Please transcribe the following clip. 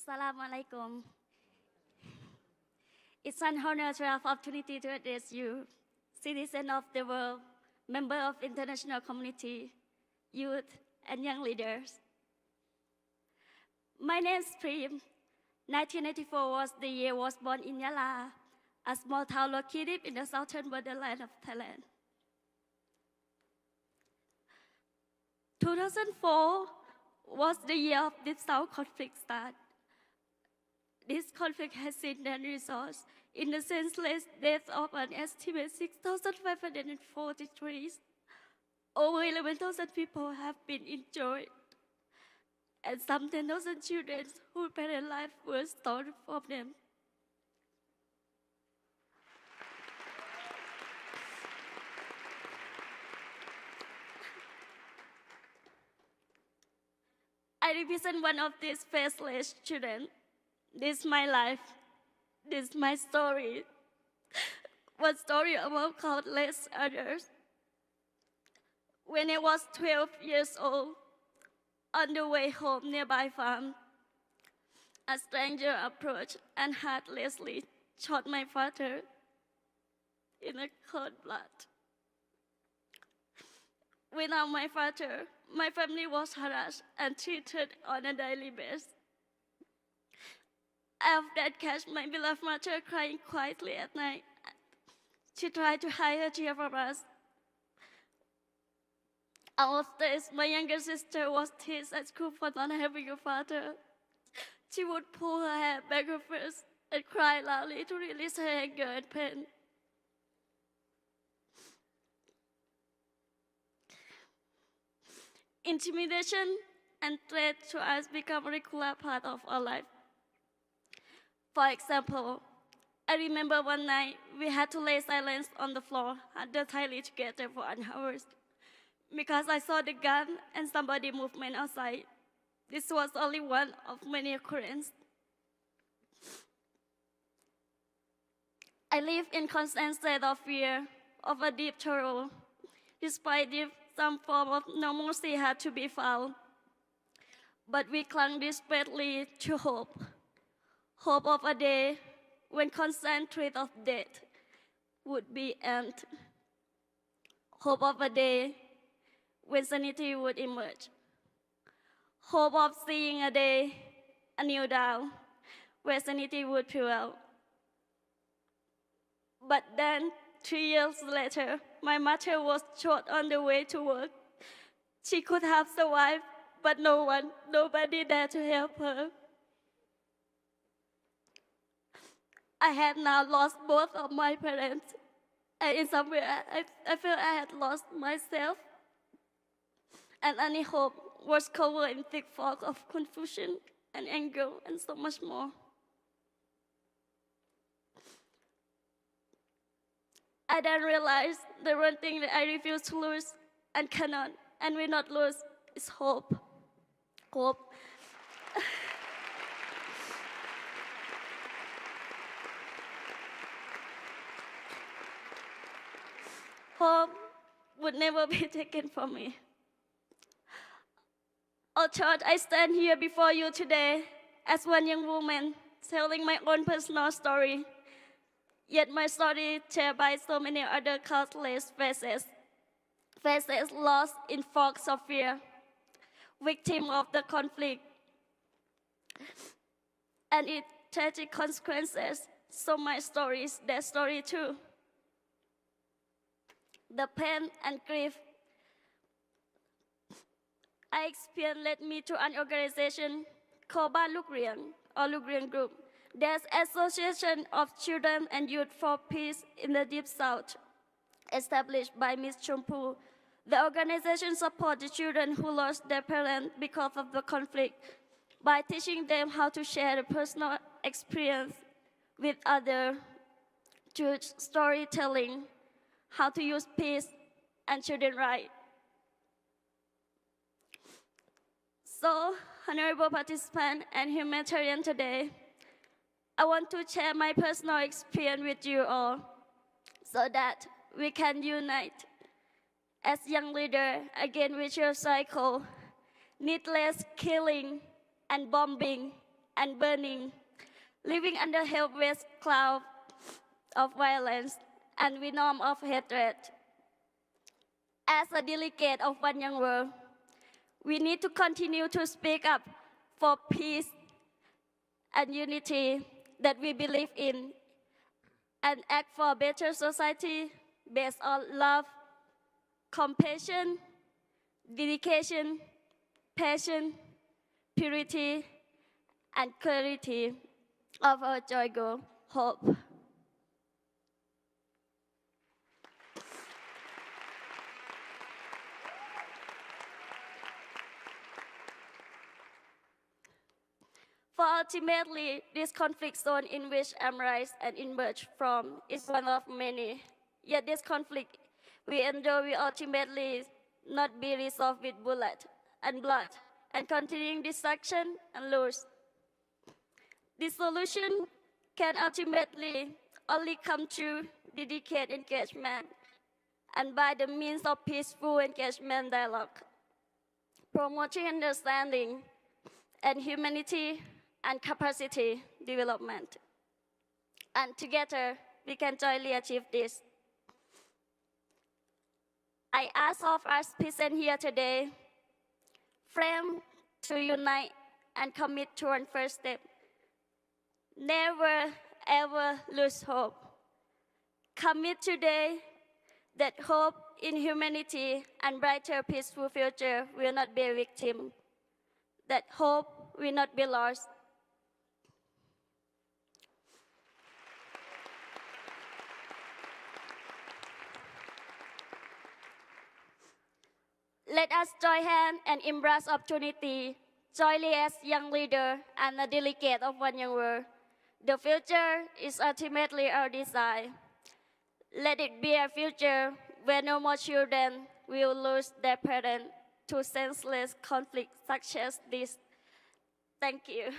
Assalamu alaikum. It's an honor to have opportunity to address you, citizen of the world, member of international community, youth, and young leaders. My name is Prim. 1984 was the year I was born in Yala, a small town located in the southern borderland of Thailand. 2004 was the year of the South conflict start. This conflict has seen the results in the senseless death of an estimated 6,543. Over 11,000 people have been injured, and some 10,000 children whose parent life was stolen from them. I represent one of these faceless children. This is my life. This is my story. One story among countless others. When I was 12 years old, on the way home nearby farm, a stranger approached and heartlessly shot my father in a cold blood. Without my father, my family was harassed and treated on a daily basis. I often catch my beloved mother crying quietly at night. She tried to hide her tears from us. All of this, my younger sister was teased at school for not having a father. She would pull her hair back her face and cry loudly to release her anger and pain. Intimidation and threat to us become a regular part of our life. For example, I remember one night we had to lay silence on the floor under tightly together for an hour because I saw the gun and somebody movement outside. This was only one of many occurrences. I live in constant state of fear of a deep terror. Despite this, some form of normalcy had to be found. But we clung desperately to hope. Hope of a day when constant threat of death would be ended. Hope of a day when sanity would emerge. Hope of seeing a day, a new dawn, where sanity would prevail. But then, 3 years later, my mother was shot on the way to work. She could have survived, but nobody dared to help her. I had now lost both of my parents, and in some way I felt I had lost myself. And any hope was covered in thick fog of confusion and anger and so much more. I then realized the one thing that I refuse to lose and cannot and will not lose is hope. Hope. Hope would never be taken from me. Although I stand here before you today as one young woman telling my own personal story, yet my story shared by so many other countless faces lost in fogs of fear, victim of the conflict and its tragic consequences. So my story is their story too. The pain and grief I experienced led me to an organization called Ban Luk Rieng or Luk Rieng Group. There's Association of Children and Youth for Peace in the Deep South, established by Ms. Chompu. The organization supports the children who lost their parents because of the conflict by teaching them how to share the personal experience with others through storytelling, how to use peace and children's rights. So, honorable participant and humanitarian today, I want to share my personal experience with you all so that we can unite as young leaders against vicious cycle, needless killing and bombing and burning, living under helpless cloud of violence and venom of hatred. As a delegate of One Young World, we need to continue to speak up for peace and unity that we believe in and act for a better society based on love, compassion, dedication, passion, purity, and clarity of our joy goal, hope. For ultimately, this conflict zone in which I'm raised and emerged from is one of many. Yet this conflict we endure will ultimately not be resolved with bullet and blood and continuing destruction and loss. This solution can ultimately only come through dedicated engagement and by the means of peaceful engagement dialogue, promoting understanding and humanity and capacity development. And together, we can jointly achieve this. I ask of us present here today, frame to unite and commit to one first step. Never ever lose hope. Commit today that hope in humanity and brighter peaceful future will not be a victim. That hope will not be lost. Let us join hands and embrace opportunity, jointly as young leader and a delegate of One Young World. The future is ultimately our design. Let it be a future where no more children will lose their parents to senseless conflict such as this. Thank you.